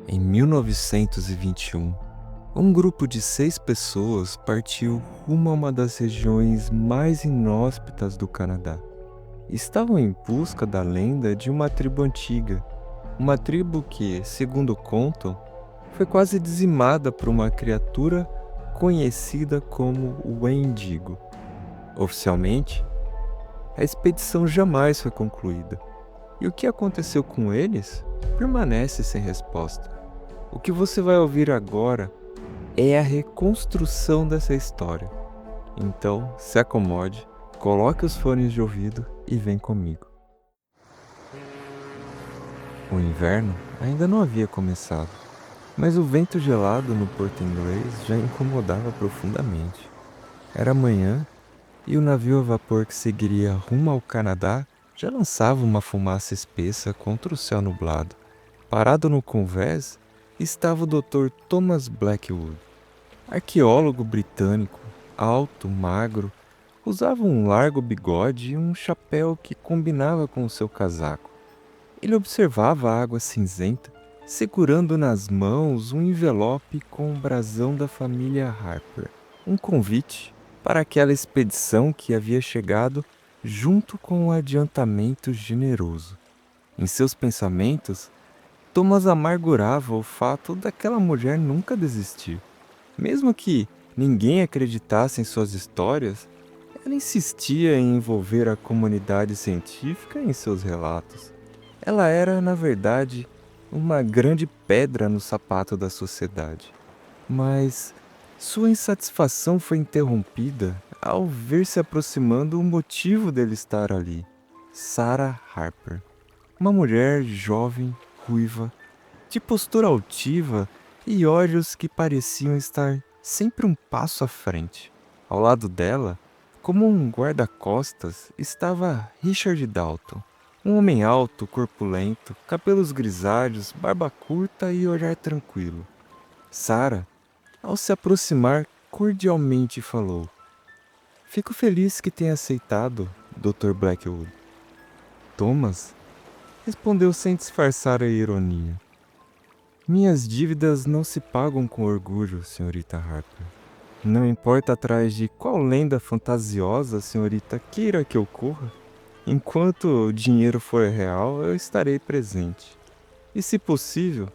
Em 1921, um grupo de 6 pessoas partiu rumo a uma das regiões mais inóspitas do Canadá. Estavam em busca da lenda de uma tribo antiga, uma tribo que, segundo contam, foi quase dizimada por uma criatura conhecida como o Wendigo. Oficialmente, a expedição jamais foi concluída, e o que aconteceu com eles permanece sem resposta. O que você vai ouvir agora é a reconstrução dessa história. Então, se acomode, coloque os fones de ouvido e vem comigo. O inverno ainda não havia começado, mas o vento gelado no Porto Inglês já incomodava profundamente. Era manhã e o navio a vapor que seguiria rumo ao Canadá já lançava uma fumaça espessa contra o céu nublado. Parado no convés estava o Dr. Thomas Blackwood, arqueólogo britânico, alto, magro, usava um largo bigode e um chapéu que combinava com o seu casaco. Ele observava a água cinzenta, segurando nas mãos um envelope com o brasão da família Harper, um convite para aquela expedição que havia chegado junto com um adiantamento generoso. Em seus pensamentos, Thomas amargurava o fato daquela mulher nunca desistir. Mesmo que ninguém acreditasse em suas histórias, ela insistia em envolver a comunidade científica em seus relatos. Ela era, na verdade, uma grande pedra no sapato da sociedade. Mas sua insatisfação foi interrompida ao ver se aproximando o motivo dele estar ali. Sarah Harper, uma mulher jovem, ruiva, de postura altiva e olhos que pareciam estar sempre um passo à frente. Ao lado dela, como um guarda-costas, estava Richard Dalton, um homem alto, corpulento, cabelos grisalhos, barba curta e olhar tranquilo. Sarah, ao se aproximar, cordialmente falou: "Fico feliz que tenha aceitado, Dr. Blackwood." Thomas respondeu sem disfarçar a ironia: "Minhas dívidas não se pagam com orgulho, senhorita Harper. Não importa atrás de qual lenda fantasiosa a senhorita queira que eu corra, enquanto o dinheiro for real, eu estarei presente. E, se possível,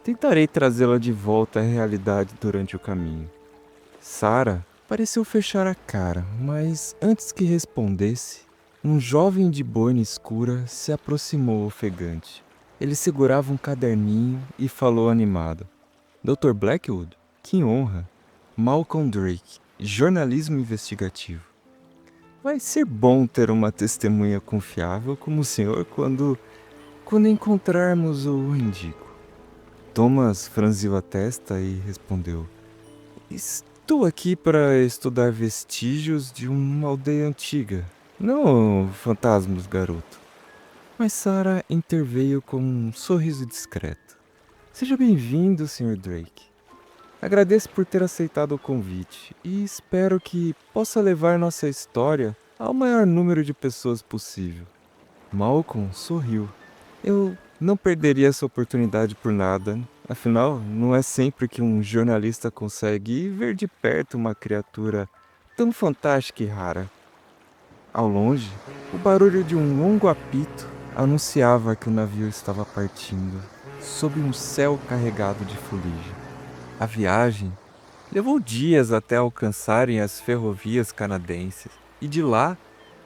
tentarei trazê-la de volta à realidade durante o caminho." Sarah pareceu fechar a cara, mas antes que respondesse, um jovem de boina escura se aproximou ofegante. Ele segurava um caderninho e falou animado: "Dr. Blackwood, que honra! Malcolm Drake, jornalismo investigativo. Vai ser bom ter uma testemunha confiável como o senhor quando encontrarmos o Wendigo." Thomas franziu a testa e respondeu: "Estou aqui para estudar vestígios de uma aldeia antiga, não fantasmas, garoto." Mas Sarah interveio com um sorriso discreto: "Seja bem-vindo, Sr. Drake. Agradeço por ter aceitado o convite e espero que possa levar nossa história ao maior número de pessoas possível." Malcolm sorriu. "Eu não perderia essa oportunidade por nada. Afinal, não é sempre que um jornalista consegue ver de perto uma criatura tão fantástica e rara." Ao longe, o barulho de um longo apito anunciava que o navio estava partindo, sob um céu carregado de fuligem. A viagem levou dias até alcançarem as ferrovias canadenses, e de lá,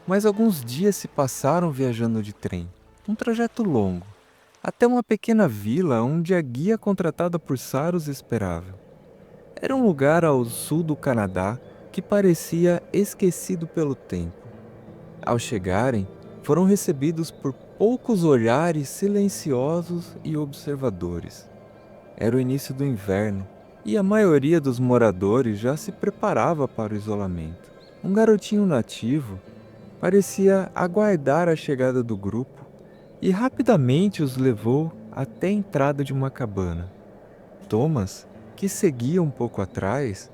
mais alguns dias se passaram viajando de trem, um trajeto longo, até uma pequena vila onde a guia contratada por Sarah os esperava. Era um lugar ao sul do Canadá que parecia esquecido pelo tempo. Ao chegarem, foram recebidos por poucos olhares silenciosos e observadores. Era o início do inverno, e a maioria dos moradores já se preparava para o isolamento. Um garotinho nativo parecia aguardar a chegada do grupo e rapidamente os levou até a entrada de uma cabana. Thomas, que seguia um pouco atrás,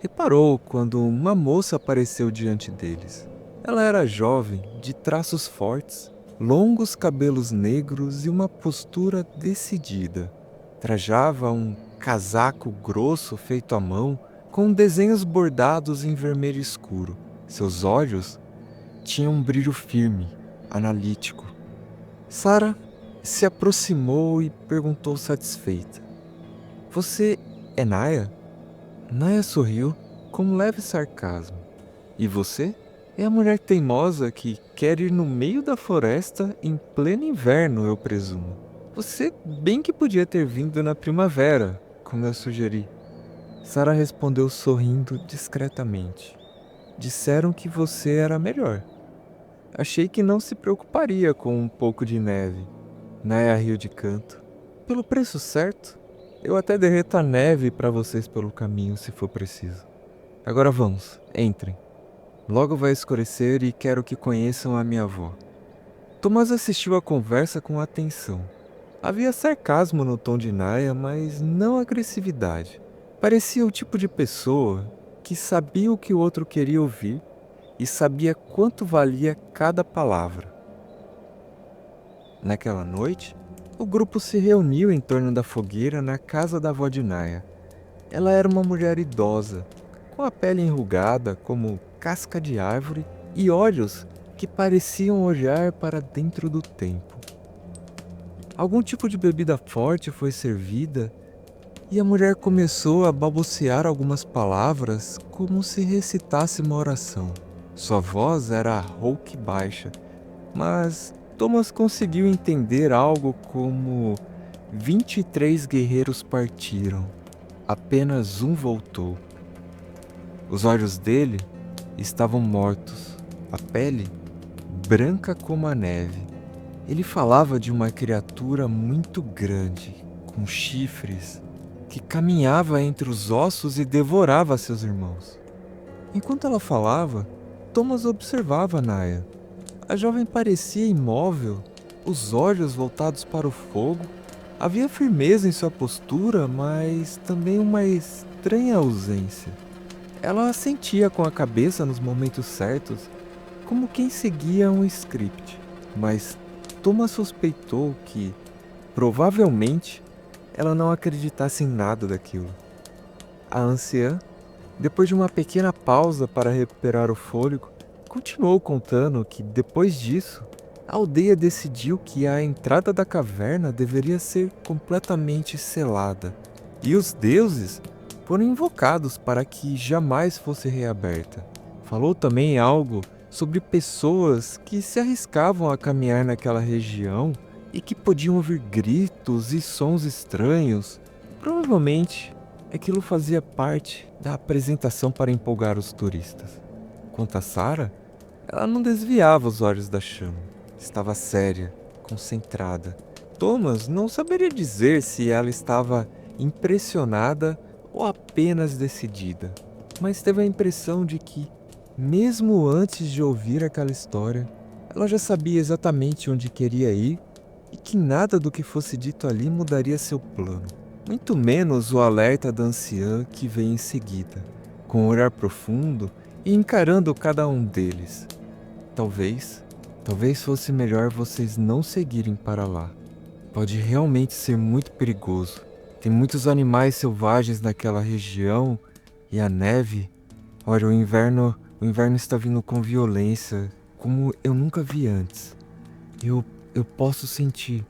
reparou quando uma moça apareceu diante deles. Ela era jovem, de traços fortes, longos cabelos negros e uma postura decidida. Trajava um casaco grosso feito à mão, com desenhos bordados em vermelho escuro. Seus olhos tinham um brilho firme, analítico. Sara se aproximou e perguntou satisfeita: "Você é Naya?" Naya sorriu com um leve sarcasmo. "E você? É a mulher teimosa que quer ir no meio da floresta em pleno inverno, eu presumo. Você bem que podia ter vindo na primavera, como eu sugeri." Sara respondeu sorrindo discretamente. "Disseram que você era melhor. Achei que não se preocuparia com um pouco de neve." Naya riu de canto. "Pelo preço certo, eu até derreto a neve para vocês pelo caminho se for preciso. Agora vamos, entrem. Logo vai escurecer e quero que conheçam a minha avó." Tomás assistiu à conversa com atenção. Havia sarcasmo no tom de Naya, mas não agressividade. Parecia o tipo de pessoa que sabia o que o outro queria ouvir e sabia quanto valia cada palavra. Naquela noite, o grupo se reuniu em torno da fogueira na casa da avó de Naya. Ela era uma mulher idosa, com a pele enrugada como casca de árvore e olhos que pareciam olhar para dentro do tempo. Algum tipo de bebida forte foi servida e a mulher começou a balbuciar algumas palavras como se recitasse uma oração. Sua voz era rouca e baixa, mas Thomas conseguiu entender algo como 23 guerreiros partiram, apenas um voltou. Os olhos dele estavam mortos, a pele branca como a neve. Ele falava de uma criatura muito grande, com chifres, que caminhava entre os ossos e devorava seus irmãos. Enquanto ela falava, Thomas observava Naya. A jovem parecia imóvel, os olhos voltados para o fogo. Havia firmeza em sua postura, mas também uma estranha ausência. Ela assentia com a cabeça nos momentos certos, como quem seguia um script. Mas Thomas suspeitou que, provavelmente, ela não acreditasse em nada daquilo. A anciã, depois de uma pequena pausa para recuperar o fôlego, continuou contando que, depois disso, a aldeia decidiu que a entrada da caverna deveria ser completamente selada, e os deuses foram invocados para que jamais fosse reaberta. Falou também algo sobre pessoas que se arriscavam a caminhar naquela região e que podiam ouvir gritos e sons estranhos. Provavelmente, aquilo fazia parte da apresentação para empolgar os turistas. Quanto a Sara, ela não desviava os olhos da chama. Estava séria, concentrada. Thomas não saberia dizer se ela estava impressionada ou apenas decidida, mas teve a impressão de que, mesmo antes de ouvir aquela história, ela já sabia exatamente onde queria ir e que nada do que fosse dito ali mudaria seu plano. Muito menos o alerta da anciã que veio em seguida, com um olhar profundo e encarando cada um deles. Talvez fosse melhor vocês não seguirem para lá. Pode realmente ser muito perigoso. Tem muitos animais selvagens naquela região e a neve. Olha, o inverno está vindo com violência, como eu nunca vi antes. Eu posso sentir.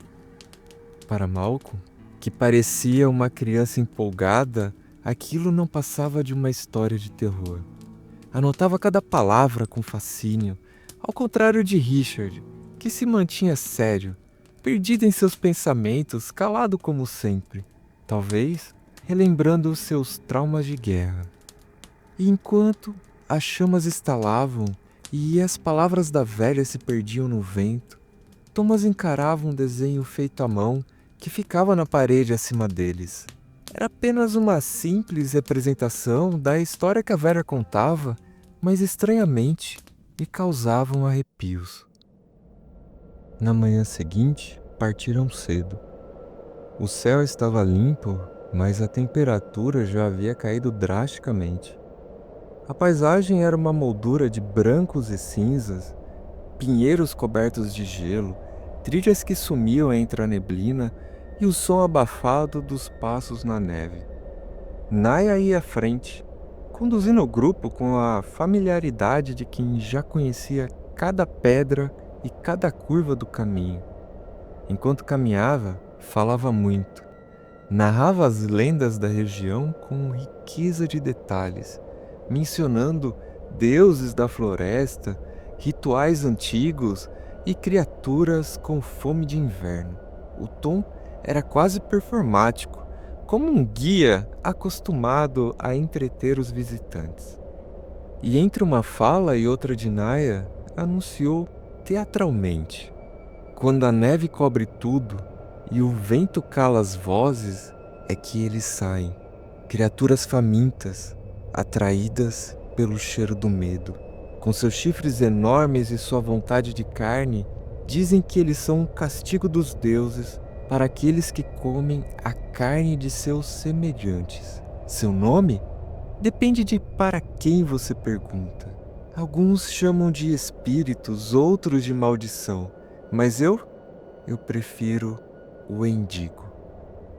Para Malcolm, que parecia uma criança empolgada, aquilo não passava de uma história de terror. Anotava cada palavra com fascínio, ao contrário de Richard, que se mantinha sério, perdido em seus pensamentos, calado como sempre, talvez relembrando os seus traumas de guerra. E enquanto as chamas estalavam e as palavras da velha se perdiam no vento, Thomas encarava um desenho feito à mão que ficava na parede acima deles. Era apenas uma simples representação da história que a velha contava, mas estranhamente lhe causavam arrepios. Na manhã seguinte, partiram cedo. O céu estava limpo, mas a temperatura já havia caído drasticamente. A paisagem era uma moldura de brancos e cinzas, pinheiros cobertos de gelo, trilhas que sumiam entre a neblina e o som abafado dos passos na neve. Naya ia à frente, conduzindo o grupo com a familiaridade de quem já conhecia cada pedra e cada curva do caminho. Enquanto caminhava, falava muito. Narrava as lendas da região com riqueza de detalhes, mencionando deuses da floresta, rituais antigos e criaturas com fome de inverno. O tom era quase performático, como um guia acostumado a entreter os visitantes. E entre uma fala e outra de Naya, anunciou teatralmente: quando a neve cobre tudo e o vento cala as vozes, é que eles saem, criaturas famintas, atraídas pelo cheiro do medo. Com seus chifres enormes e sua vontade de carne, dizem que eles são um castigo dos deuses para aqueles que comem a carne de seus semelhantes. Seu nome? Depende de para quem você pergunta. Alguns chamam de espíritos, outros de maldição, mas eu prefiro o Wendigo.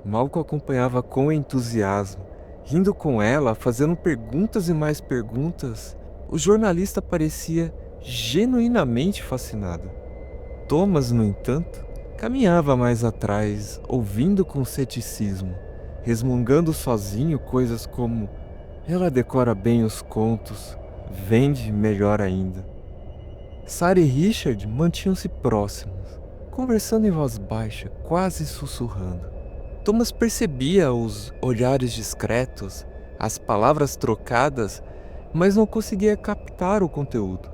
Malco acompanhava com entusiasmo, rindo com ela, fazendo perguntas e mais perguntas. O jornalista parecia genuinamente fascinado. Thomas, no entanto, caminhava mais atrás, ouvindo com ceticismo, resmungando sozinho coisas como: ela decora bem os contos, vende melhor ainda. Sarah e Richard mantinham-se próximos, conversando em voz baixa, quase sussurrando. Thomas percebia os olhares discretos, as palavras trocadas, mas não conseguia captar o conteúdo.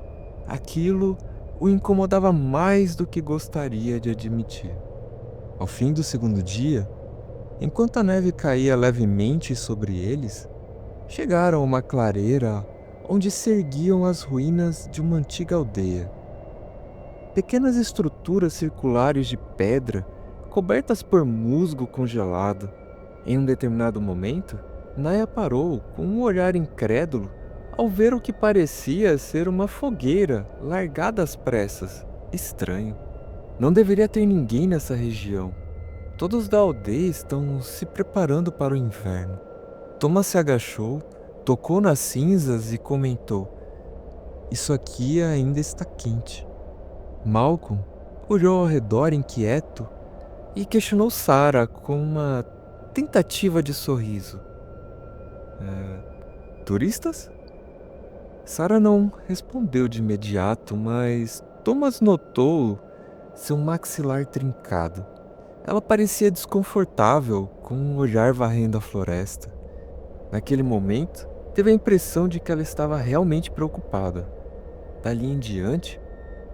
Aquilo o incomodava mais do que gostaria de admitir. Ao fim do segundo dia, enquanto a neve caía levemente sobre eles, chegaram a uma clareira onde se erguiam as ruínas de uma antiga aldeia. Pequenas estruturas circulares de pedra, cobertas por musgo congelado. Em um determinado momento, Naya parou com um olhar incrédulo ao ver o que parecia ser uma fogueira largada às pressas. Estranho. Não deveria ter ninguém nessa região. Todos da aldeia estão se preparando para o inverno. Thomas se agachou, tocou nas cinzas e comentou: isso aqui ainda está quente. Malcolm olhou ao redor inquieto e questionou Sarah com uma tentativa de sorriso. Turistas? Sarah não respondeu de imediato, mas Thomas notou seu maxilar trincado. Ela parecia desconfortável, com um olhar varrendo a floresta. Naquele momento, teve a impressão de que ela estava realmente preocupada. Dali em diante,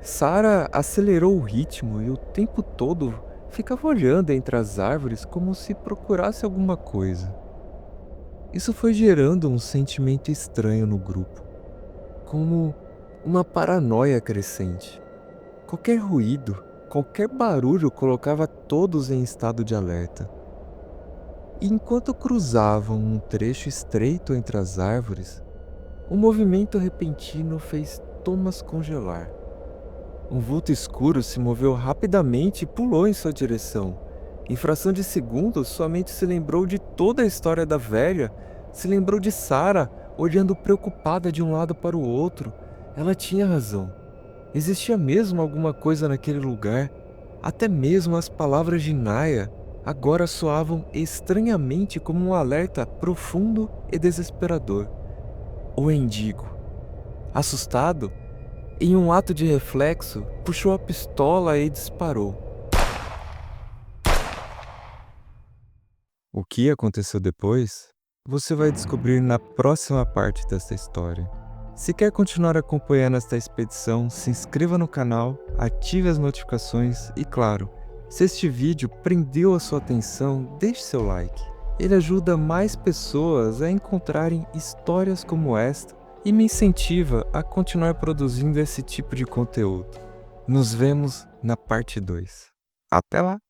Sarah acelerou o ritmo e o tempo todo ficava olhando entre as árvores como se procurasse alguma coisa. Isso foi gerando um sentimento estranho no grupo, como uma paranoia crescente. Qualquer ruído, qualquer barulho colocava todos em estado de alerta. E enquanto cruzavam um trecho estreito entre as árvores, um movimento repentino fez Thomas congelar. Um vulto escuro se moveu rapidamente e pulou em sua direção. Em fração de segundos, sua mente se lembrou de toda a história da velha, se lembrou de Sarah, olhando preocupada de um lado para o outro. Ela tinha razão. Existia mesmo alguma coisa naquele lugar. Até mesmo as palavras de Naya agora soavam estranhamente como um alerta profundo e desesperador. O Wendigo. Assustado, em um ato de reflexo, puxou a pistola e disparou. O que aconteceu depois, você vai descobrir na próxima parte desta história. Se quer continuar acompanhando esta expedição, se inscreva no canal, ative as notificações e, claro, se este vídeo prendeu a sua atenção, deixe seu like. Ele ajuda mais pessoas a encontrarem histórias como esta e me incentiva a continuar produzindo esse tipo de conteúdo. Nos vemos na parte 2. Até lá!